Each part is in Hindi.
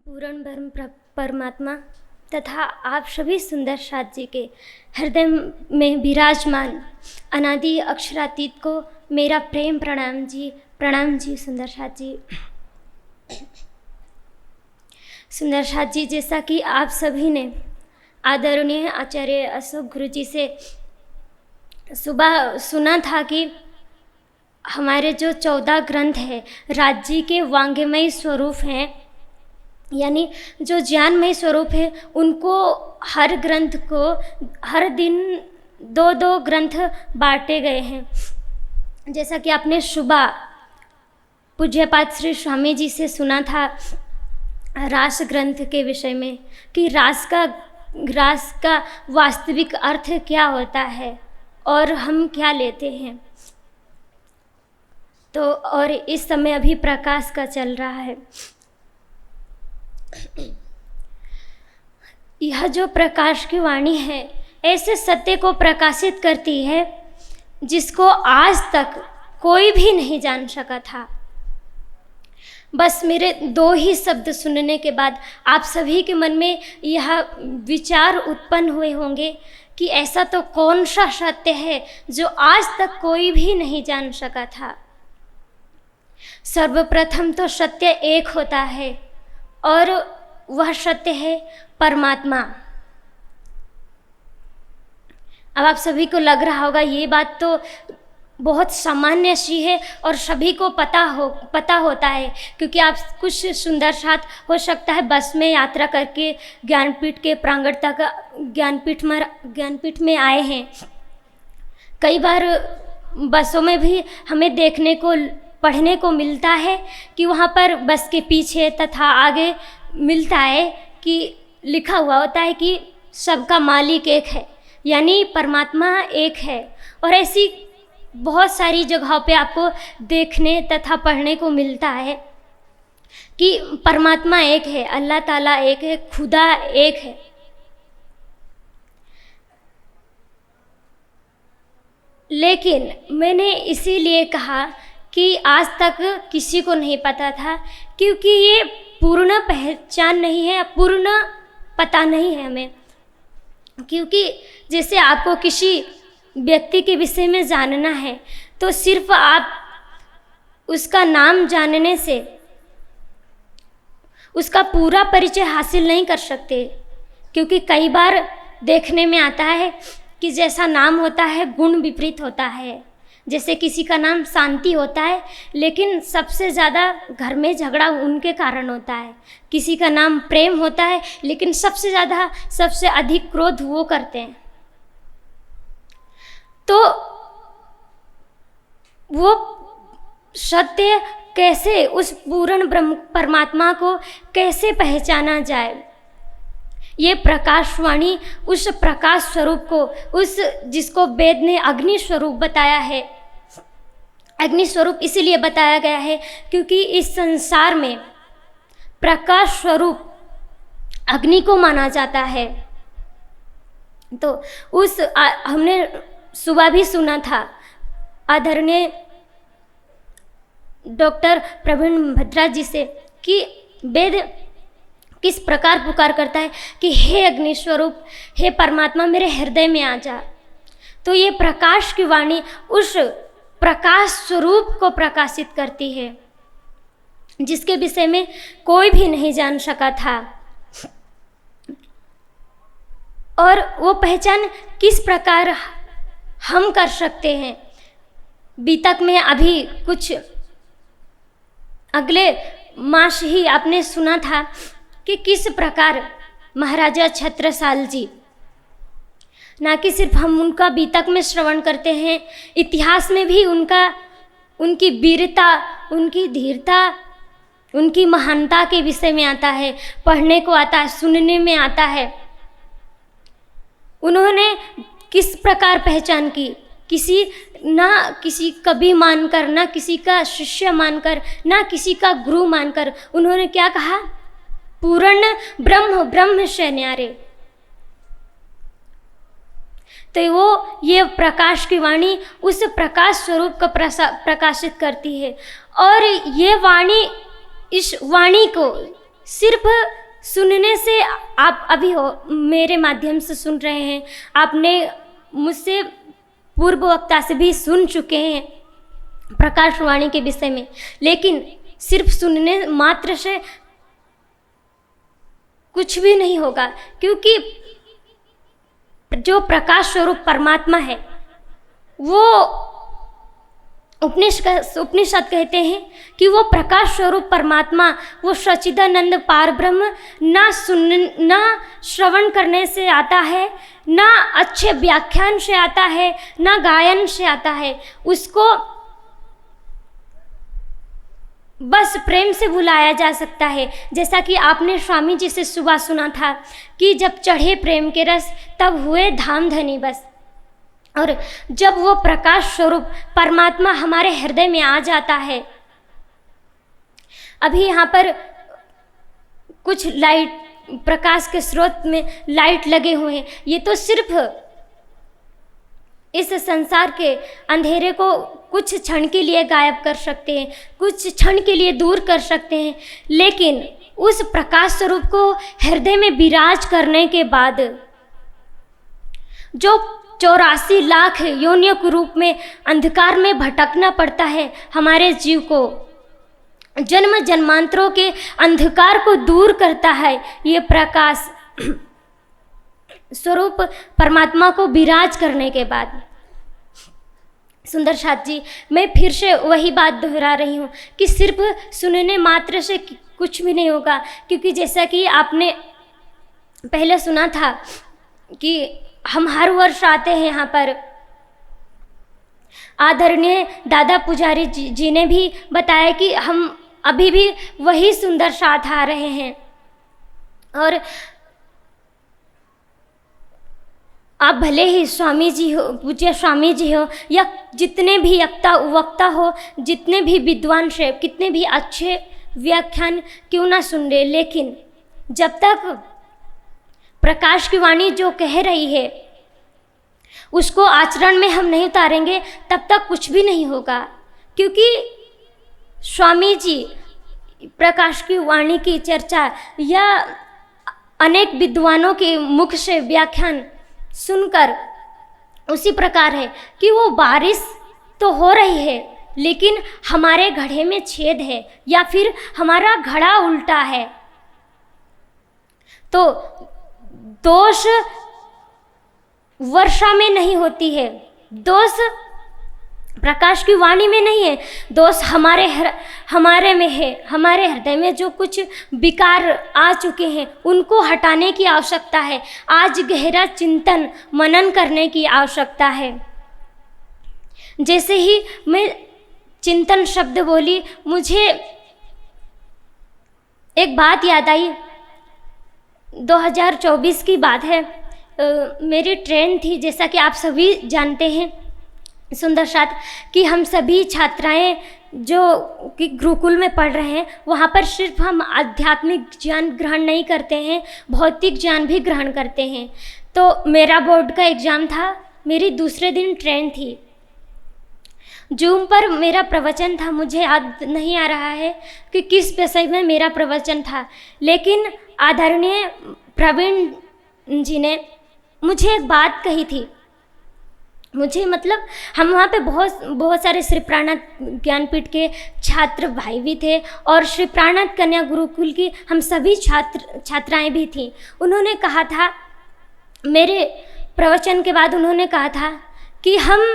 पूर्ण ब्रह्म परमात्मा तथा आप सभी सुंदर साथ जी के हृदय में विराजमान अनादि अक्षरातीत को मेरा प्रेम प्रणाम जी सुंदर साथ जी। सुंदर साथ जी, जैसा कि आप सभी ने आदरणीय आचार्य अशोक गुरु जी से सुबह सुना था कि हमारे जो 14 ग्रंथ है राज्य के वांग्मय स्वरूप हैं, यानी जो ज्ञानमय स्वरूप है, उनको हर ग्रंथ को हर दिन 2-2 ग्रंथ बांटे गए हैं। जैसा कि आपने सुबह पूज्यपाद श्री स्वामी जी से सुना था रास ग्रंथ के विषय में कि रास का वास्तविक अर्थ क्या होता है और हम क्या लेते हैं। तो और इस समय अभी प्रकाश का चल रहा है। यह जो प्रकाश की वाणी है ऐसे सत्य को प्रकाशित करती है जिसको आज तक कोई भी नहीं जान सका था। बस मेरे 2 ही शब्द सुनने के बाद आप सभी के मन में यह विचार उत्पन्न हुए होंगे कि ऐसा तो कौन सा सत्य है जो आज तक कोई भी नहीं जान सका था। सर्वप्रथम तो सत्य एक होता है और वह सत्य है परमात्मा। अब आप सभी को लग रहा होगा ये बात तो बहुत सामान्य सी है और सभी को पता होता है, क्योंकि आप कुछ सुंदर साथ हो सकता है बस में यात्रा करके ज्ञानपीठ के प्रांगण तक ज्ञानपीठ में आए हैं। कई बार बसों में भी हमें देखने को पढ़ने को मिलता है कि वहाँ पर बस के पीछे तथा आगे मिलता है कि लिखा हुआ होता है कि सबका मालिक एक है, यानी परमात्मा एक है। और ऐसी बहुत सारी जगहों पे आपको देखने तथा पढ़ने को मिलता है कि परमात्मा एक है, अल्लाह ताला एक है, खुदा एक है। लेकिन मैंने इसीलिए कहा कि आज तक किसी को नहीं पता था, क्योंकि ये पूर्ण पहचान नहीं है, पूर्ण पता नहीं है हमें। क्योंकि जैसे आपको किसी व्यक्ति के विषय में जानना है तो सिर्फ आप उसका नाम जानने से उसका पूरा परिचय हासिल नहीं कर सकते, क्योंकि कई बार देखने में आता है कि जैसा नाम होता है गुण विपरीत होता है। जैसे किसी का नाम शांति होता है लेकिन सबसे ज़्यादा घर में झगड़ा उनके कारण होता है। किसी का नाम प्रेम होता है लेकिन सबसे अधिक क्रोध वो करते हैं। तो वो सत्य कैसे, उस पूर्ण ब्रह्म परमात्मा को कैसे पहचाना जाए। ये प्रकाशवाणी उस प्रकाश स्वरूप को, उस जिसको वेद ने अग्नि स्वरूप बताया है। अग्नि स्वरूप इसीलिए बताया गया है क्योंकि इस संसार में प्रकाश स्वरूप अग्नि को माना जाता है। तो हमने सुबह भी सुना था आदरणीय डॉक्टर प्रवीण भद्रा जी से कि वेद किस प्रकार पुकार करता है कि हे अग्नि स्वरूप, हे परमात्मा, मेरे हृदय में आ जा। तो ये प्रकाश की वाणी उस प्रकाश स्वरूप को प्रकाशित करती है जिसके विषय में कोई भी नहीं जान सका था। और वो पहचान किस प्रकार हम कर सकते हैं। बीतक में अभी कुछ अगले मास ही आपने सुना था कि किस प्रकार महाराजा छत्रसाल जी, ना कि सिर्फ हम उनका बीतक में श्रवण करते हैं, इतिहास में भी उनकी वीरता, उनकी धीरता, उनकी महानता के विषय में आता है, पढ़ने को आता है, सुनने में आता है। उन्होंने किस प्रकार पहचान की, किसी कवि मानकर, ना किसी का शिष्य मानकर, ना किसी का गुरु मानकर, उन्होंने क्या कहा, पूर्ण ब्रह्म से न्यारे। तो वो ये प्रकाश की वाणी उस प्रकाश स्वरूप को प्रकाशित करती है। और ये वाणी, इस वाणी को सिर्फ सुनने से, आप अभी हो मेरे माध्यम से सुन रहे हैं, आपने मुझसे पूर्व वक्ता से भी सुन चुके हैं प्रकाशवाणी के विषय में, लेकिन सिर्फ सुनने मात्र से कुछ भी नहीं होगा, क्योंकि जो प्रकाश स्वरूप परमात्मा है वो उपनिषद कहते हैं कि वो प्रकाश स्वरूप परमात्मा, वो सच्चिदानंद पार ब्रह्म ना श्रवण करने से आता है, ना अच्छे व्याख्यान से आता है, ना गायन से आता है। उसको बस प्रेम से बुलाया जा सकता है। जैसा कि आपने स्वामी जी से सुबह सुना था कि जब चढ़े प्रेम के रस तब हुए धाम धनी बस। और जब वो प्रकाश स्वरूप परमात्मा हमारे हृदय में आ जाता है, अभी यहाँ पर कुछ लाइट, प्रकाश के स्रोत में लाइट लगे हुए हैं, ये तो सिर्फ इस संसार के अंधेरे को कुछ क्षण के लिए गायब कर सकते हैं, कुछ क्षण के लिए दूर कर सकते हैं, लेकिन उस प्रकाश स्वरूप को हृदय में विराज करने के बाद जो 84 लाख योनियों के रूप में अंधकार में भटकना पड़ता है हमारे जीव को, जन्म जन्मांतरों के अंधकार को दूर करता है ये प्रकाश स्वरूप परमात्मा को विराज करने के बाद। सुंदर साथ जी, मैं फिर से वही बात दोहरा रही हूँ कि सिर्फ सुनने मात्र से कुछ भी नहीं होगा, क्योंकि जैसा कि आपने पहले सुना था कि हम हर वर्ष आते हैं यहाँ पर। आदरणीय दादा पुजारी जी ने भी बताया कि हम अभी भी वही सुंदर साथ आ रहे हैं। और आप भले ही स्वामी जी हो, पूज्य स्वामी जी हो, या जितने भी वक्ता हो, जितने भी विद्वान से, कितने भी अच्छे व्याख्यान क्यों ना सुन रहे, लेकिन जब तक प्रकाश की वाणी जो कह रही है उसको आचरण में हम नहीं उतारेंगे, तब तक कुछ भी नहीं होगा। क्योंकि स्वामी जी प्रकाश की वाणी की चर्चा या अनेक विद्वानों के मुख से व्याख्यान सुनकर उसी प्रकार है कि वो बारिश तो हो रही है, लेकिन हमारे घड़े में छेद है या फिर हमारा घड़ा उल्टा है। तो दोष वर्षा में नहीं होती है, दोष प्रकाश की वाणी में नहीं है, दोष हमारे में है। हमारे हृदय में जो कुछ विकार आ चुके हैं उनको हटाने की आवश्यकता है। आज गहरा चिंतन मनन करने की आवश्यकता है। जैसे ही मैं चिंतन शब्द बोली, मुझे एक बात याद आई। 2024 की बात है, मेरी ट्रेन थी, जैसा कि आप सभी जानते हैं सुंदर साथ, कि हम सभी छात्राएं जो कि गुरुकुल में पढ़ रहे हैं, वहाँ पर सिर्फ हम आध्यात्मिक ज्ञान ग्रहण नहीं करते हैं, भौतिक ज्ञान भी ग्रहण करते हैं। तो मेरा बोर्ड का एग्ज़ाम था, मेरी दूसरे दिन ट्रेन थी, जूम पर मेरा प्रवचन था। मुझे याद नहीं आ रहा है कि किस विषय में मेरा प्रवचन था, लेकिन आदरणीय प्रवीण जी ने मुझे एक बात कही थी। मुझे मतलब हम वहाँ पे बहुत सारे श्री प्राणनाथ ज्ञानपीठ के छात्र भाई भी थे और श्री प्राणनाथ कन्या गुरुकुल की हम सभी छात्राएं भी थीं। उन्होंने कहा था, मेरे प्रवचन के बाद उन्होंने कहा था कि हम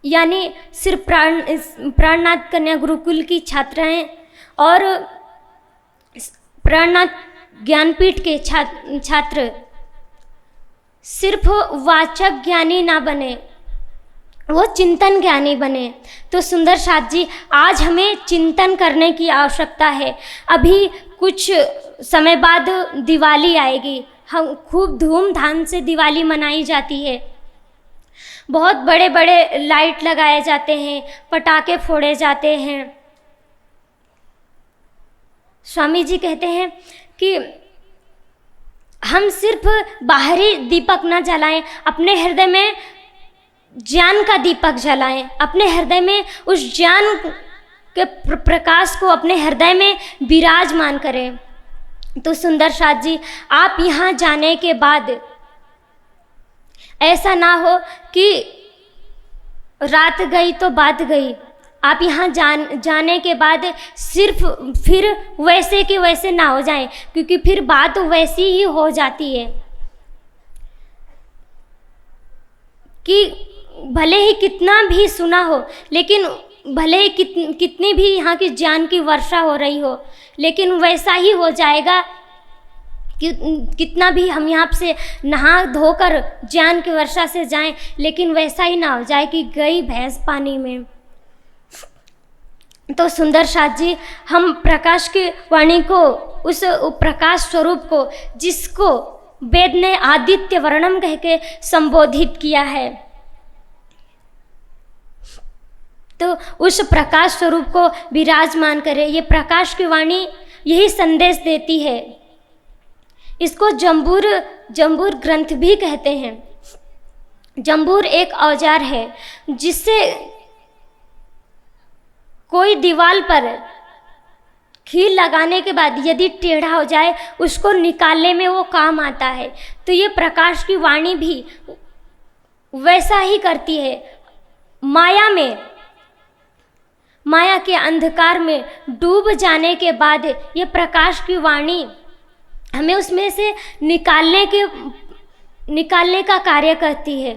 यानी श्री प्राणनाथ कन्या गुरुकुल की छात्राएं और प्राणनाथ ज्ञानपीठ के छात्र सिर्फ वाचक ज्ञानी ना बने, वो चिंतन ज्ञानी बने। तो सुंदर साथ जी, आज हमें चिंतन करने की आवश्यकता है। अभी कुछ समय बाद दिवाली आएगी, हम खूब धूमधाम से दिवाली मनाई जाती है। बहुत बड़े बड़े लाइट लगाए जाते हैं, पटाखे फोड़े जाते हैं। स्वामी जी कहते हैं कि हम सिर्फ बाहरी दीपक न जलाएं, अपने हृदय में ज्ञान का दीपक जलाएं। अपने हृदय में उस ज्ञान के प्रकाश को अपने हृदय में विराजमान करें। तो सुंदर साथ जी, आप यहाँ जाने के बाद ऐसा ना हो कि रात गई तो बात गई। आप यहाँ जाने के बाद सिर्फ फिर वैसे के वैसे ना हो जाएं, क्योंकि फिर बात वैसी ही हो जाती है कि भले ही कितना भी सुना हो, लेकिन भले ही कितनी भी यहाँ की ज्ञान की वर्षा हो रही हो, लेकिन वैसा ही हो जाएगा कि कितना भी हम यहाँ से नहा धोकर ज्ञान की वर्षा से जाएं, लेकिन वैसा ही ना हो जाए कि गई भैंस पानी में। तो सुंदर साथ जी, हम प्रकाश की वाणी को, उस प्रकाश स्वरूप को, जिसको वेद ने आदित्य वर्णम कह के संबोधित किया है, तो उस प्रकाश स्वरूप को विराजमान करें। ये प्रकाश की वाणी यही संदेश देती है। इसको जंबूर ग्रंथ भी कहते हैं। जंबूर एक औजार है जिससे कोई दीवार पर कील लगाने के बाद यदि टेढ़ा हो जाए, उसको निकालने में वो काम आता है। तो ये प्रकाश की वाणी भी वैसा ही करती है। माया के अंधकार में डूब जाने के बाद ये प्रकाश की वाणी हमें उसमें से निकालने का कार्य करती है।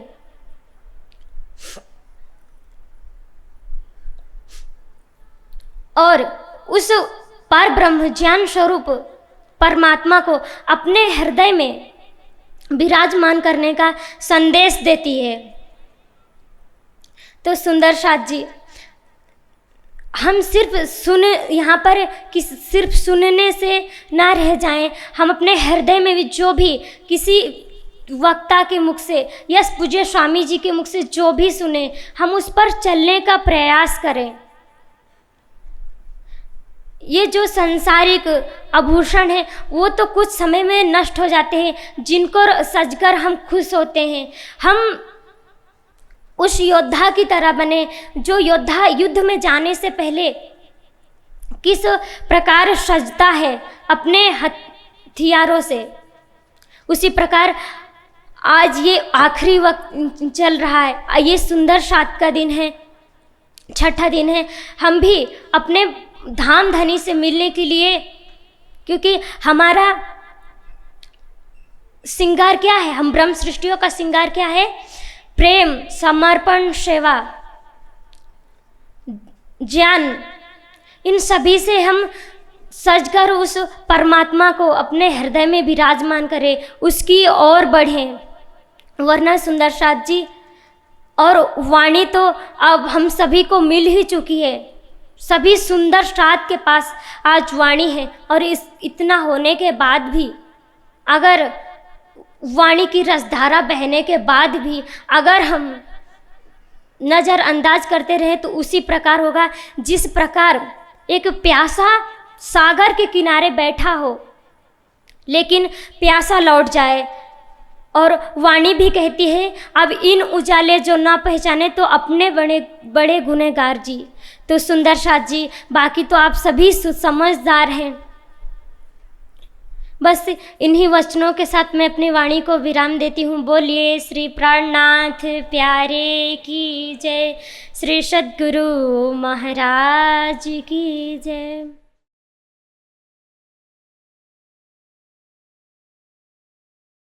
और उस पर ब्रह्म ज्ञान स्वरूप परमात्मा को अपने हृदय में विराजमान करने का संदेश देती है। तो सुंदर साथ जी, हम सिर्फ सुनने से ना रह जाएं, हम अपने हृदय में भी जो भी किसी वक्ता के मुख से या पूज्य स्वामी जी के मुख से जो भी सुने, हम उस पर चलने का प्रयास करें। ये जो सांसारिक आभूषण है वो तो कुछ समय में नष्ट हो जाते हैं, जिनको सजकर हम खुश होते हैं। हम उस योद्धा की तरह बने जो योद्धा युद्ध में जाने से पहले किस प्रकार सजता है अपने हथियारों से। उसी प्रकार आज ये आखिरी वक्त चल रहा है, ये सुंदर सात का दिन है, छठा दिन है। हम भी अपने धाम धनी से मिलने के लिए, क्योंकि हमारा श्रृंगार क्या है, हम ब्रह्म सृष्टियों का श्रृंगार क्या है? प्रेम, समर्पण, सेवा, ज्ञान। इन सभी से हम सजकर उस परमात्मा को अपने हृदय में विराजमान करें, उसकी ओर बढ़ें। वरना सुंदर साथ जी, और वाणी तो अब हम सभी को मिल ही चुकी है। सभी सुंदर साथ के पास आज वाणी है, और इतना होने के बाद भी, अगर वाणी की रसधारा बहने के बाद भी अगर हम नज़रअंदाज करते रहे तो उसी प्रकार होगा जिस प्रकार एक प्यासा सागर के किनारे बैठा हो लेकिन प्यासा लौट जाए। और वाणी भी कहती है, अब इन उजाले जो ना पहचाने तो अपने बड़े बड़े गुनहगार जी। तो सुंदर साथ जी, बाकी तो आप सभी समझदार हैं। बस इन्हीं वचनों के साथ मैं अपनी वाणी को विराम देती हूँ। बोलिए श्री प्राणनाथ प्यारे की जय, श्री सद्गुरु महाराज की जय।